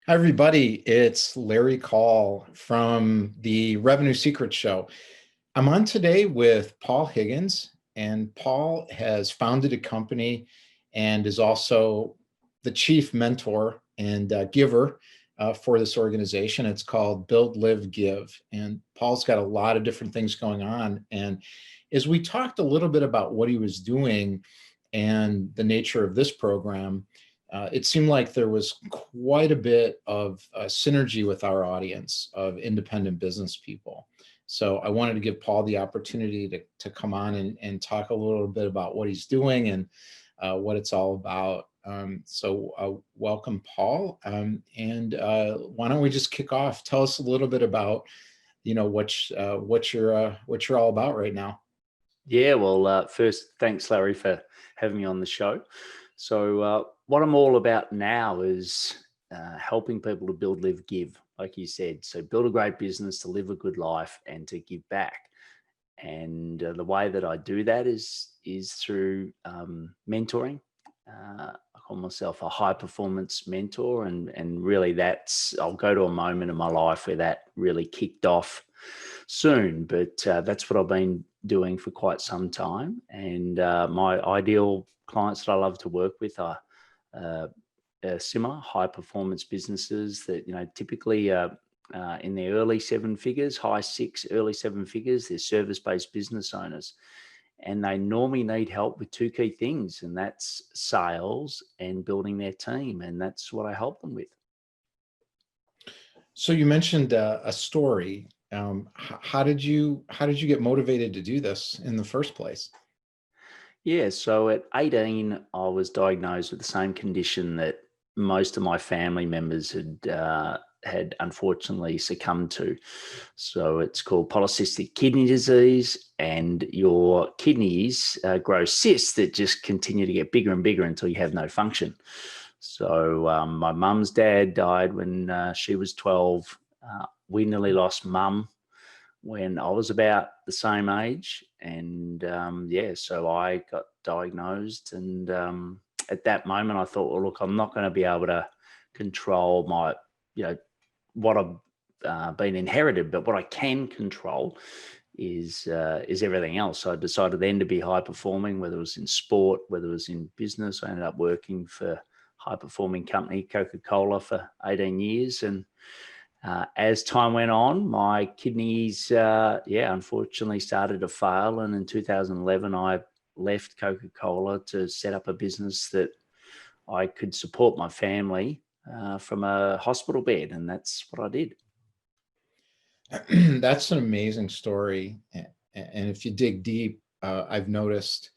Hi, everybody. It's Larry Call from the Revenue Secrets Show. I'm on today with Paul Higgins, and Paul has founded a company and is also the chief mentor and giver for this organization. It's called Build, Live, Give. And Paul's got a lot of different things going on. And as we talked a little bit about what he was doing and the nature of this program, it seemed like there was quite a bit of synergy with our audience of independent business people. So I wanted to give Paul the opportunity to come on and talk a little bit about what he's doing and what it's all about. Welcome, Paul. Why don't we just kick off? Tell us a little bit about, what you're all about right now. Yeah, well, first, thanks, Larry, for having me on the show. So what I'm all about now is helping people to build, live, give, like you said. So build a great business, to live a good life, and to give back. And the way that I do that is through mentoring. I call myself a high performance mentor, and really I'll go to a moment in my life where that really kicked off soon. But that's what I've been doing for quite some time. And my ideal clients that I love to work with are similar high performance businesses that, typically in their early seven figures, high six, early seven figures. They're service-based business owners. And they normally need help with two key things, and that's sales and building their team. And that's what I help them with. So you mentioned a story. How did you get motivated to do this in the first place? Yeah, so at 18, I was diagnosed with the same condition that most of my family members had unfortunately succumbed to. So it's called polycystic kidney disease, and your kidneys grow cysts that just continue to get bigger and bigger until you have no function. So my mum's dad died when she was 12. We nearly lost mum when I was about the same age. And so I got diagnosed. And at that moment, I thought, well, look, I'm not going to be able to control my, what I've been inherited, but what I can control is everything else. So I decided then to be high performing, whether it was in sport, whether it was in business. I ended up working for high performing company Coca-Cola for 18 years. And as time went on, my kidneys, unfortunately started to fail. And in 2011, I left Coca-Cola to set up a business that I could support my family from a hospital bed. And that's what I did. That's an amazing story. And if you dig deep, I've noticed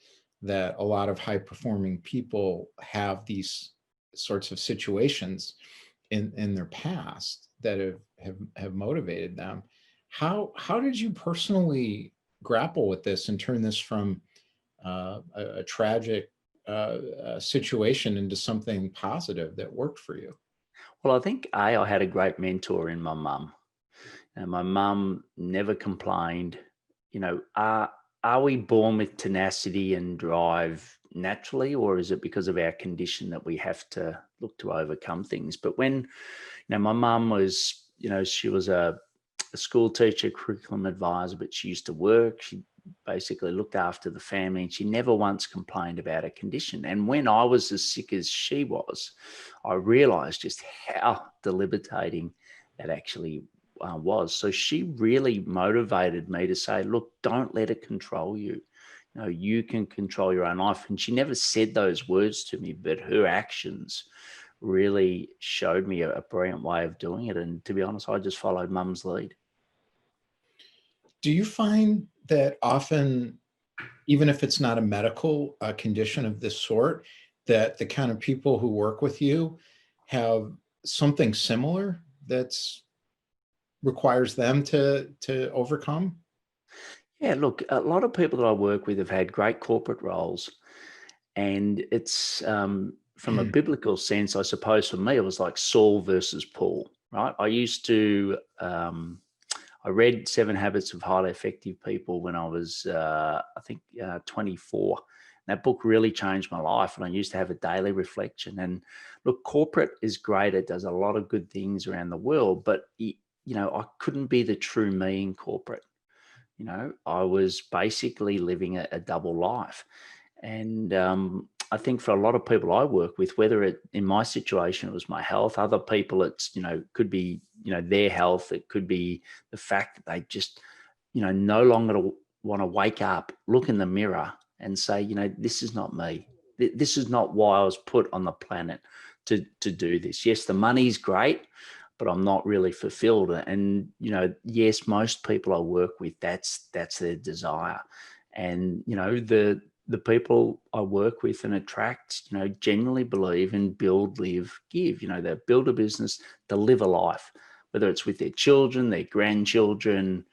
that a lot of high performing people have these sorts of situations in their past that have motivated them. How did you personally grapple with this and turn this from a tragic situation into something positive that worked for you? Well, I think I had a great mentor in my mum. And my mum never complained. Are we born with tenacity and drive naturally, or is it because of our condition that we have to look to overcome things? But when, my mum was, she was a school teacher, curriculum advisor, but she used to work. She basically looked after the family, and she never once complained about a condition. And when I was as sick as she was, I realized just how debilitating that actually was. So she really motivated me to say, look, don't let it control you. You can control your own life. And she never said those words to me, but her actions really showed me a brilliant way of doing it. And to be honest, I just followed mum's lead. Do you find that often, even if it's not a medical condition of this sort, that the kind of people who work with you have something similar that's requires them to overcome? Yeah, look, a lot of people that I work with have had great corporate roles, and it's from a biblical sense, I suppose. For me, it was like Saul versus Paul, right? I used to I read Seven Habits of Highly Effective People when I was, 24. That book really changed my life. And I used to have a daily reflection. And look, corporate is great. It does a lot of good things around the world, but I couldn't be the true me in corporate. I was basically living a double life. And I think for a lot of people I work with, whether in my situation, it was my health, other people, it's, could be, their health. It could be the fact that they just, no longer want to wake up, look in the mirror and say, this is not me. This is not why I was put on the planet to do this. Yes, the money's great, but I'm not really fulfilled. And, yes, most people I work with, that's their desire. And, the people I work with and attract, genuinely believe in build, live, give. They build a business, they live a life, whether it's with their children, their grandchildren,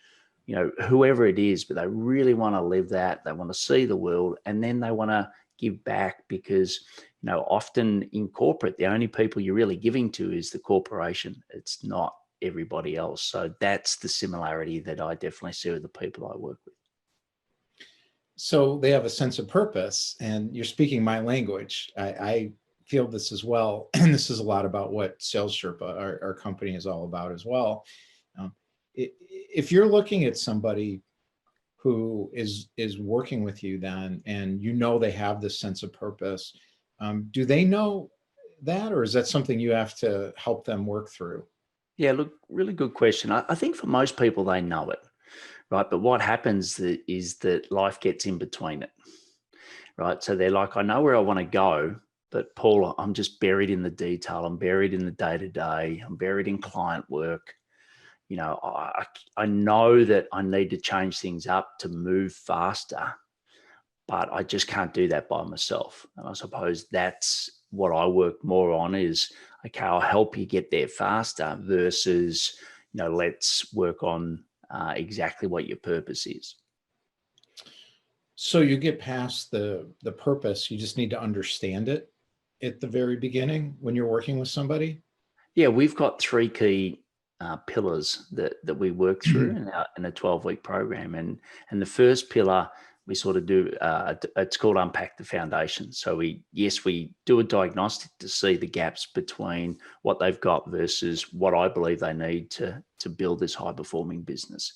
whoever it is, but they really want to live that. They want to see the world, and then they want to give back because, often in corporate, the only people you're really giving to is the corporation. It's not everybody else. So that's the similarity that I definitely see with the people I work with. So they have a sense of purpose, and you're speaking my language. I feel this as well. And this is a lot about what Sales Sherpa, our company, is all about as well. If you're looking at somebody who is working with you then, and they have this sense of purpose, do they know that, or is that something you have to help them work through? Yeah, look, really good question. I think for most people, they know it, right? But what happens is that life gets in between it, right? So they're like, I know where I want to go, but Paul, I'm just buried in the detail. I'm buried in the day-to-day. I'm buried in client work. I know that I need to change things up to move faster, but I just can't do that by myself. And I suppose that's what I work more on is, okay, I'll help you get there faster versus, let's work on exactly what your purpose is. So you get past the purpose, you just need to understand it at the very beginning when you're working with somebody. Yeah, we've got three key pillars that we work through in a 12-week program, and the first pillar we sort of do. It's called unpack the foundation. So we do a diagnostic to see the gaps between what they've got versus what I believe they need to build this high performing business,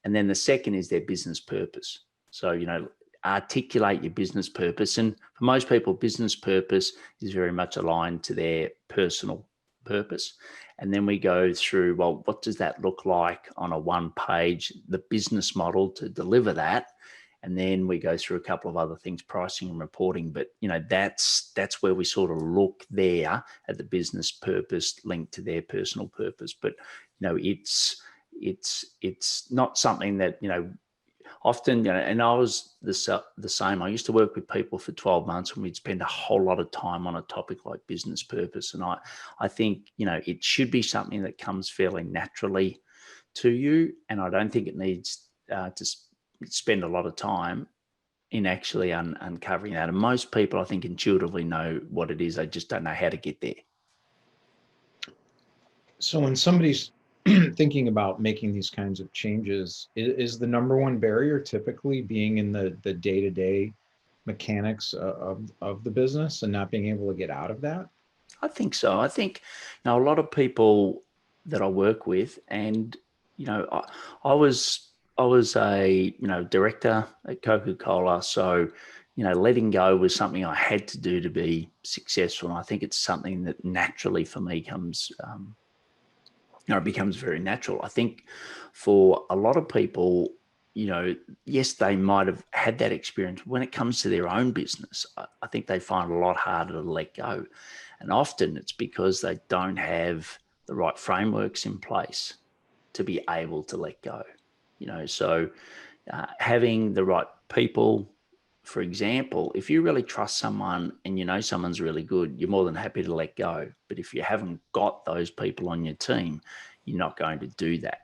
and then the second is their business purpose. So articulate your business purpose, and for most people, business purpose is very much aligned to their personal purpose. And then we go through, well, what does that look like on a one page, the business model to deliver that. And then we go through a couple of other things, pricing and reporting. But, that's where we sort of look there at the business purpose linked to their personal purpose. But, it's not something that, often, and I was the same. I used to work with people for 12 months and we'd spend a whole lot of time on a topic like business purpose. And I think, it should be something that comes fairly naturally to you. And I don't think it needs to spend a lot of time in actually uncovering that. And most people, I think, intuitively know what it is. They just don't know how to get there. So when somebody's thinking about making these kinds of changes, is the number one barrier typically being in the day-to-day mechanics of the business and not being able to get out of that? I think so. I think, a lot of people that I work with, and, I was a, director at Coca-Cola. So, letting go was something I had to do to be successful. And I think it's something that naturally for me comes, it becomes very natural. I think for a lot of people, yes, they might have had that experience. When it comes to their own business, I think they find it a lot harder to let go. And often it's because they don't have the right frameworks in place to be able to let go. So having the right people, for example, if you really trust someone and someone's really good, you're more than happy to let go. But if you haven't got those people on your team, you're not going to do that.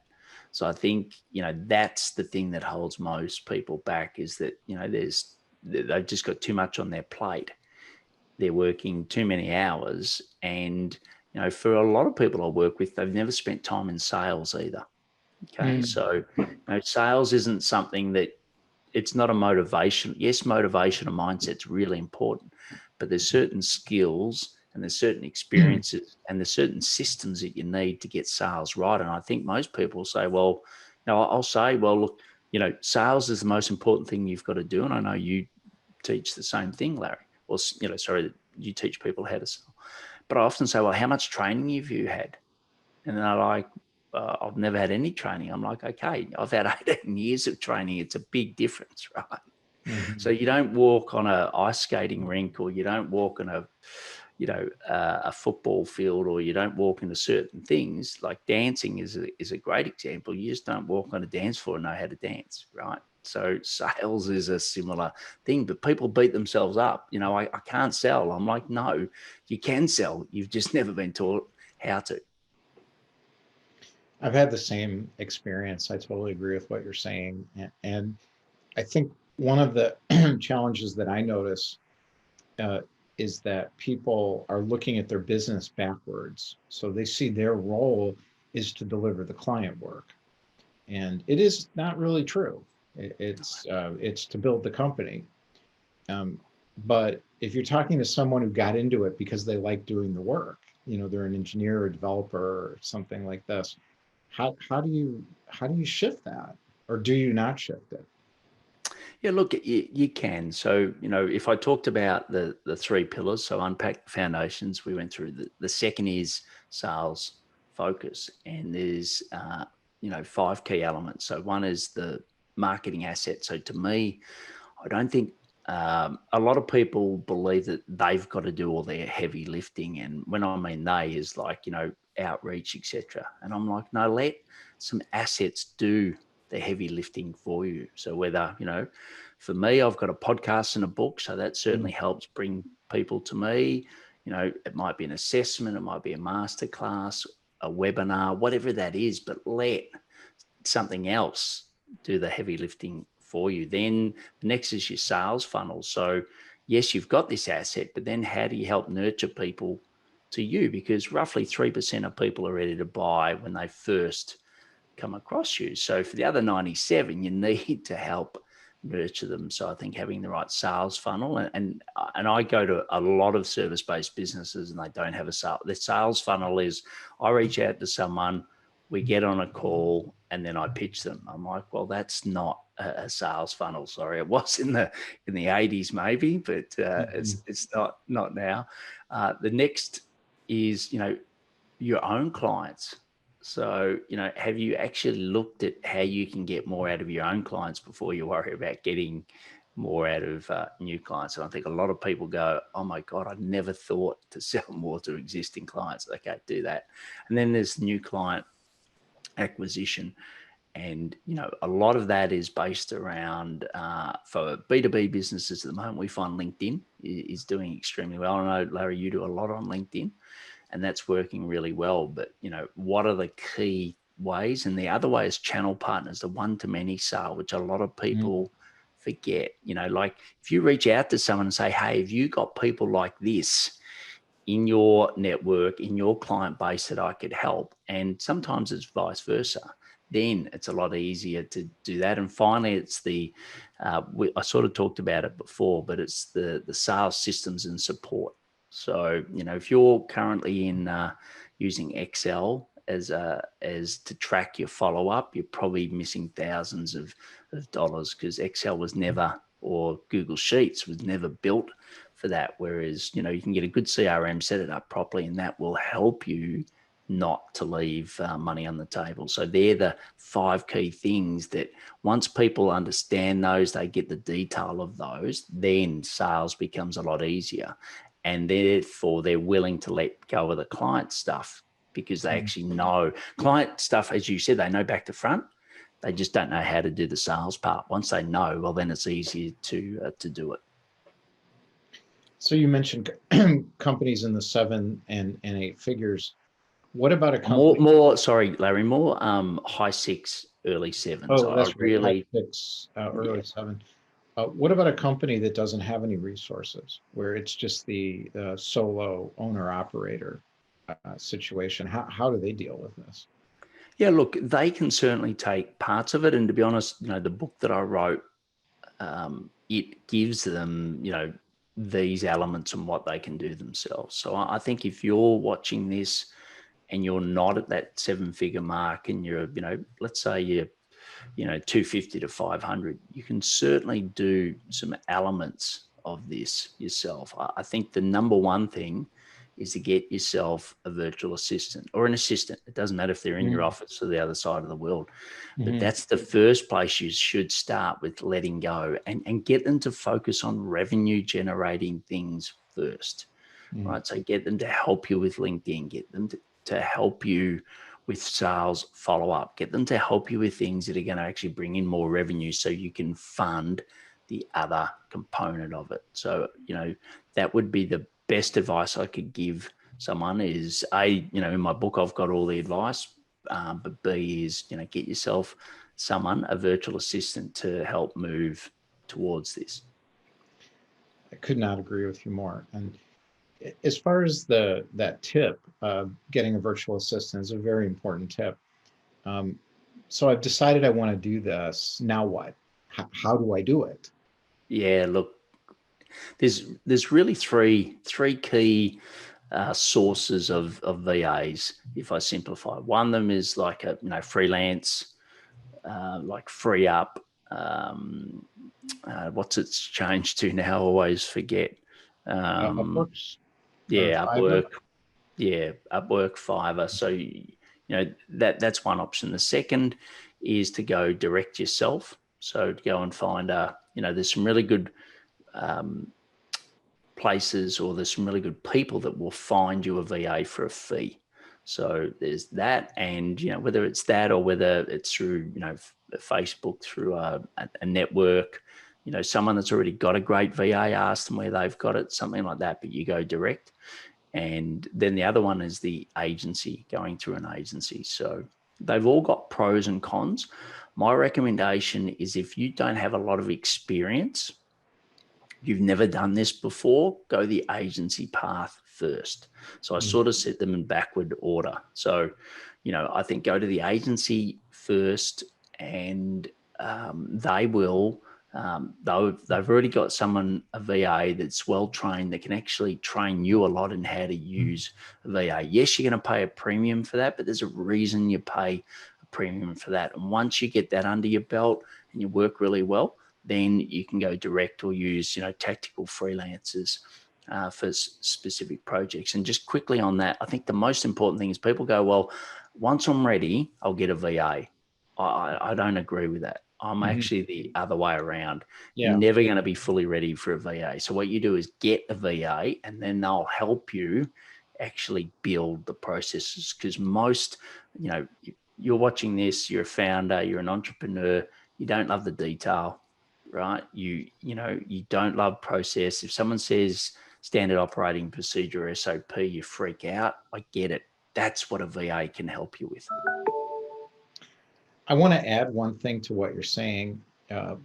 So I think, that's the thing that holds most people back is that, they've just got too much on their plate. They're working too many hours. And, for a lot of people I work with, they've never spent time in sales either. Okay. So, sales isn't something that it's not a motivation. Yes, motivation and mindset's really important, but there's certain skills and there's certain experiences and there's certain systems that you need to get sales right. And I think most people say, well, no, I'll say, well, look, sales is the most important thing you've got to do. And I know you teach the same thing, Larry, or, sorry, you teach people how to sell. But I often say, well, how much training have you had? And they're like, I've never had any training. I'm like, okay, I've had 18 years of training. It's a big difference, right? Mhm. So you don't walk on a ice skating rink, or you don't walk on a football field, or you don't walk into certain things. Like dancing is a great example. You just don't walk on a dance floor and know how to dance, right? So sales is a similar thing, but people beat themselves up. I can't sell. I'm like, no, you can sell. You've just never been taught how to. I've had the same experience. I totally agree with what you're saying. And I think one of the challenges that I notice uh, is that people are looking at their business backwards. So they see their role is to deliver the client work. And it is not really true. It's to build the company. Um, but if you're talking to someone who got into it because they like doing the work, they're an engineer or developer or something like this, how do you shift that, or do you not shift it? Yeah, look, you can. So, if I talked about the three pillars, so unpack the foundations, we went through the second is sales focus, and there's, five key elements. So one is the marketing asset. So to me, I don't think a lot of people believe that they've got to do all their heavy lifting. And when I mean they is like, outreach, etc. And I'm like, no, let some assets do the heavy lifting for you. So whether, for me, I've got a podcast and a book. So that certainly helps bring people to me. It might be an assessment, it might be a masterclass, a webinar, whatever that is, but let something else do the heavy lifting for you. Then the next is your sales funnel. So yes, you've got this asset, but then how do you help nurture people to you? Because roughly 3% of people are ready to buy when they first come across you. So for the other 97, you need to help nurture them. So I think having the right sales funnel, and I go to a lot of service-based businesses and they don't have a sale. The sales funnel is I reach out to someone, we get on a call, and then I pitch them. I'm like, well, that's not a sales funnel. Sorry, it was in the 80s maybe, but it's not now. The next is your own clients. So, have you actually looked at how you can get more out of your own clients before you worry about getting more out of new clients? And I think a lot of people go, oh my God, I never thought to sell more to existing clients. Okay, do that. And then there's new client acquisition. And, a lot of that is based around, for B2B businesses at the moment, we find LinkedIn is doing extremely well. I know, Larry, you do a lot on LinkedIn, and that's working really well. But, what are the key ways? And the other way is channel partners, the one-to-many sale, which a lot of people forget. Like if you reach out to someone and say, hey, have you got people like this in your network, in your client base that I could help? And sometimes it's vice versa. Then it's a lot easier to do that. And finally, it's I sort of talked about it before, but it's the sales systems and support. So, if you're currently in using Excel as to track your follow up, you're probably missing thousands of dollars, because Excel was never, or Google Sheets was never built for that. Whereas, you can get a good CRM, set it up properly, and that will help you not to leave money on the table. So they're the five key things that once people understand those, they get the detail of those, then sales becomes a lot easier. And therefore they're willing to let go of the client stuff, because they actually know client stuff, as you said, they know back to front. They just don't know how to do the sales part. Once they know, well, then it's easier to do it. So you mentioned companies in the 7 and 8 figures. What about a company? More, sorry, Larry, more high 6, early 7s. Oh, I that's right. High really, 6, yeah. early 7. What about a company that doesn't have any resources, where it's just the solo owner operator situation? How do they deal with this? Yeah, look, they can certainly take parts of it. And to be honest, the book that I wrote it gives them, these elements and what they can do themselves. So I think if you're watching this and you're not at that 7-figure mark and you're, let's say you're, 250 to 500, you can certainly do some elements of this yourself. I think the number one thing is to get yourself a virtual assistant or an assistant. It doesn't matter if they're in your office or the other side of the world, but that's the first place you should start with, letting go and get them to focus on revenue generating things first, right? So get them to help you with LinkedIn, get them to help you with sales follow-up, get them to help you with things that are going to actually bring in more revenue so you can fund the other component of it. So, that would be the best advice I could give someone is in my book, I've got all the advice, but B is, get yourself a virtual assistant to help move towards this. I could not agree with you more. And as far as that tip, getting a virtual assistant is a very important tip. So I've decided I want to do this. Now what? How do I do it? Yeah, look, there's really three key sources of VAs. If I simplify, one of them is like a freelance, like Free Up. What's it's changed to now? I always forget. Upworks or Yeah, Fiverr? Upwork. Yeah, Upwork, Fiverr. So that's one option. The second is to go direct yourself. So to go and find there's some really good places, or there's some really good people that will find you a VA for a fee. So there's that, and whether it's that or whether it's through Facebook, through a network, someone that's already got a great VA, ask them where they've got it, something like that. But you go direct. And then the other one is the agency, going through an agency. So they've all got pros and cons. My recommendation is, if you don't have a lot of experience, you've never done this before, go the agency path first. So I sort of set them in backward order. So, I think go to the agency first, and they will, they've already got a VA that's well trained, that can actually train you a lot in how to use a VA. Yes, you're going to pay a premium for that, but there's a reason you pay a premium for that. And once you get that under your belt and you work really well, then you can go direct or use, tactical freelancers for specific projects. And just quickly on that, I think the most important thing is people go, well, once I'm ready, I'll get a VA. I don't agree with that. I'm actually the other way around. Yeah. You're never going to be fully ready for a VA. So what you do is get a VA, and then they'll help you actually build the processes. Because most, you're watching this, you're a founder, you're an entrepreneur, you don't love the detail, right? You don't love process. If someone says standard operating procedure or SOP, you freak out. I get it. That's what a VA can help you with. I want to add one thing to what you're saying,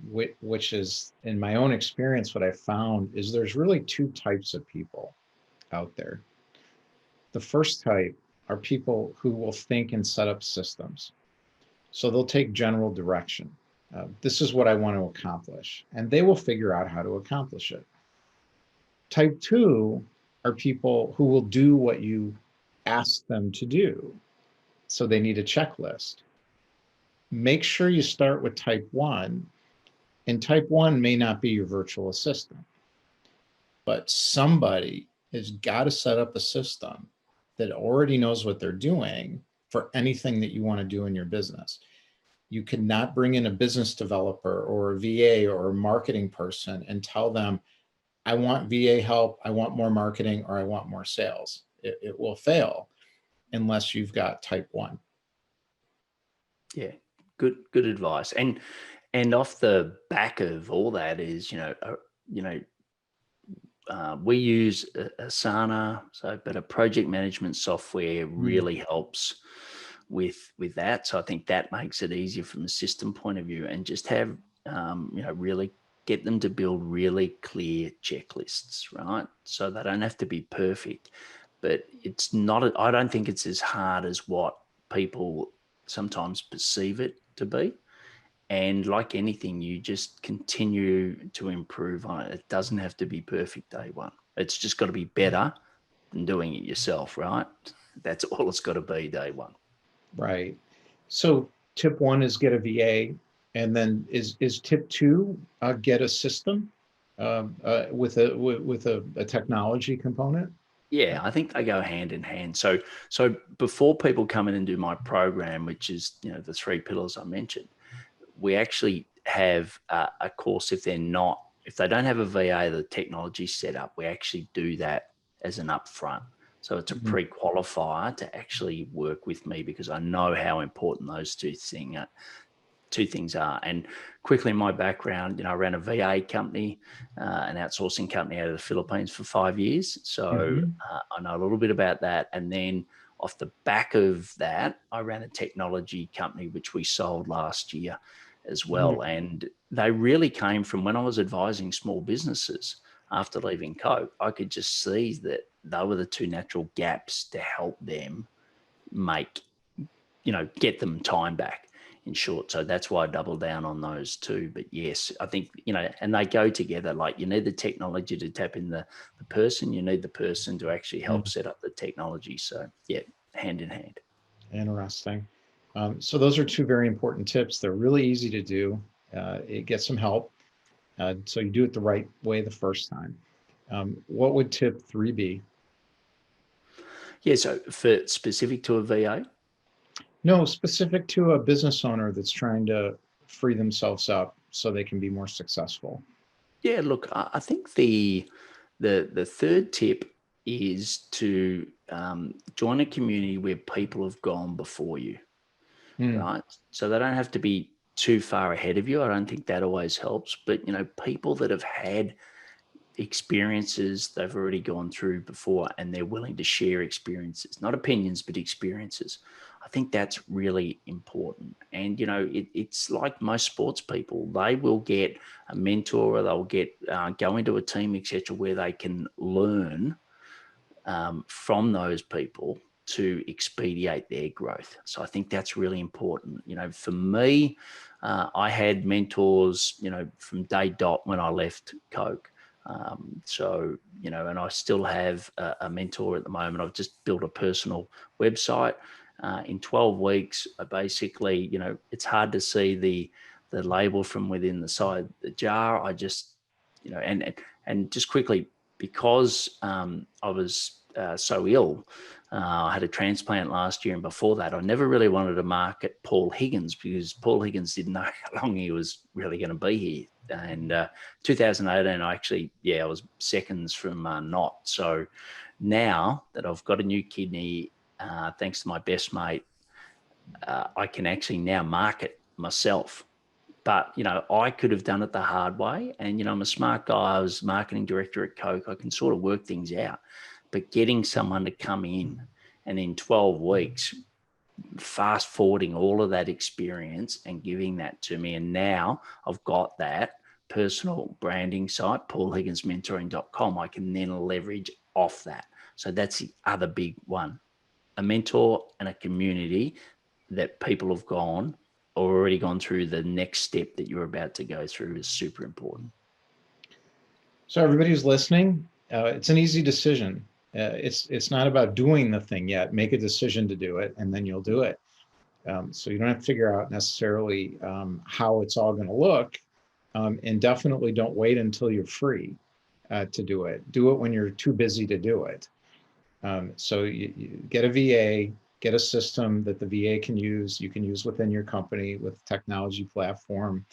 which is, in my own experience, what I found is there's really two types of people out there. The first type are people who will think and set up systems. So they'll take general direction. This is what I want to accomplish, and they will figure out how to accomplish it. Type two are people who will do what you ask them to do. So they need a checklist. Make sure you start with type one, and type one may not be your virtual assistant, but somebody has got to set up a system that already knows what they're doing for anything that you want to do in your business. You cannot bring in a business developer or a VA or a marketing person and tell them, I want VA help, I want more marketing, or I want more sales. It will fail unless you've got type one. Yeah, good advice. And off the back of all that is, we use Asana, but a project management software really helps with that. So I think that makes it easier from a system point of view, and just have really get them to build really clear checklists, right? So they don't have to be perfect, but it's not. I don't think it's as hard as what people sometimes perceive it to be. And like anything, you just continue to improve on it. It doesn't have to be perfect day one. It's just got to be better than doing it yourself, right? That's all it's got to be day one. Right. So tip one is get a VA, and then is tip two get a system with a technology component? Yeah, I think they go hand in hand. So before people come in and do my program, which is the 3 pillars I mentioned, we actually have a course if they don't have a VA, the technology set up, we actually do that as an upfront. So it's a Mhm. pre-qualifier to actually work with me because I know how important those two things are. And quickly in my background, I ran a VA company, an outsourcing company out of the Philippines for 5 years. So Mhm. I know a little bit about that. And then off the back of that, I ran a technology company, which we sold last year as well. And they really came from when I was advising small businesses after leaving Coke. I could just see that they were the two natural gaps to help them make, get them time back in short. So that's why I double down on those two. But yes, I think, and they go together. Like you need the technology to tap in the person, you need the person to actually help Mhm. set up the technology. So yeah, hand in hand. Interesting. So those are two very important tips. They're really easy to do. It gets some help. So you do it the right way the first time. What would tip three be? Yeah. So for specific to a VA, No, specific to a business owner that's trying to free themselves up so they can be more successful. yeah, look, I think the third tip is to join a community where people have gone before you, Mm, right? So they don't have to be too far ahead of you. I don't think that always helps, but people that have had experiences they've already gone through before and they're willing to share experiences, not opinions, but experiences. I think that's really important. And, it's like most sports people, they will get a mentor or they'll get go into a team, etc., where they can learn from those people to expedite their growth. So I think that's really important. For me, I had mentors, from day dot when I left Coke. And I still have a mentor at the moment. I've just built a personal website. In 12 weeks, I basically, it's hard to see the label from within the side the jar. I just, and just quickly, because I was so ill. I had a transplant last year, and before that, I never really wanted to market Paul Higgins because Paul Higgins didn't know how long he was really going to be here. And 2018, I was seconds from not. So now that I've got a new kidney, thanks to my best mate, I can actually now market myself. But, I could have done it the hard way. And, I'm a smart guy. I was marketing director at Coke. I can sort of work things out. But getting someone to come in and in 12 weeks, fast forwarding all of that experience and giving that to me. And now I've got that personal branding site, paulhigginsmentoring.com. I can then leverage off that. So that's the other big one, a mentor and a community that people have gone or already gone through the next step that you're about to go through is super important. So everybody who's listening, it's an easy decision. It's not about doing the thing yet. Make a decision to do it, and then you'll do it. So you don't have to figure out necessarily how it's all going to look, and definitely don't wait until you're free to do it. Do it when you're too busy to do it. So you get a VA, get a system that the VA can use. You can use within your company with technology platform,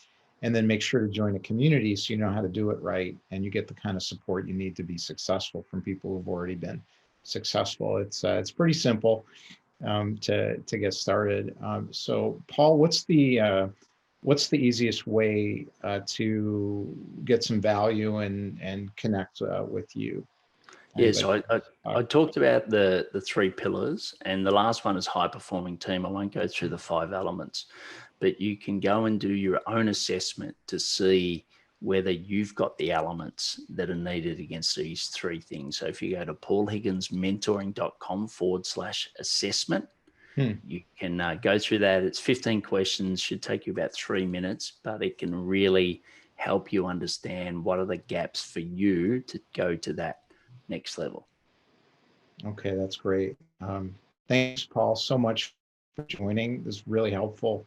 and then make sure to join a community so you know how to do it right, and you get the kind of support you need to be successful from people who've already been successful. It's pretty simple to get started. So, Paul, what's the easiest way to get some value and connect with you? Yeah, Anybody? so I talked about the 3 pillars, and the last one is high performing team. I won't go through the 5 elements, but you can go and do your own assessment to see whether you've got the elements that are needed against these 3 things. So if you go to paulhigginsmentoring.com/assessment, You can go through that. It's 15 questions, should take you about 3 minutes, but it can really help you understand what are the gaps for you to go to that next level. Okay, that's great. Thanks, Paul, so much for joining. This is really helpful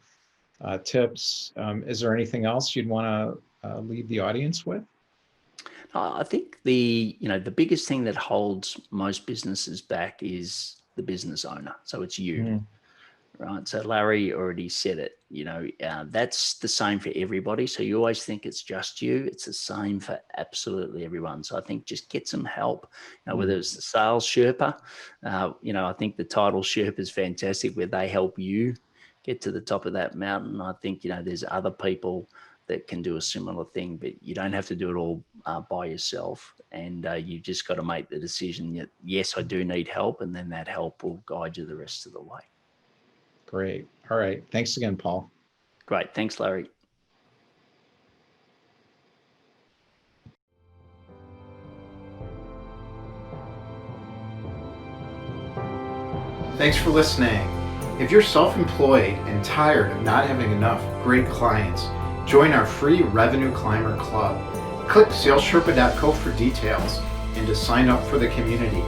tips. Is there anything else you'd want to leave the audience with? I think the biggest thing that holds most businesses back is the business owner. So it's you, right? So Larry already said it. That's the same for everybody. So you always think it's just you. It's the same for absolutely everyone. So I think just get some help. Whether it's the sales Sherpa, I think the title Sherpa is fantastic, where they help you get to the top of that mountain. I think there's other people that can do a similar thing, but you don't have to do it all by yourself. And you just got to make the decision that, yes, I do need help. And then that help will guide you the rest of the way. Great. All right. Thanks again, Paul. Great. Thanks, Larry. Thanks for listening. If you're self-employed and tired of not having enough great clients, join our free Revenue Climber Club. Click salessherpa.co for details and to sign up for the community.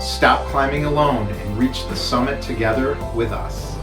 Stop climbing alone and reach the summit together with us.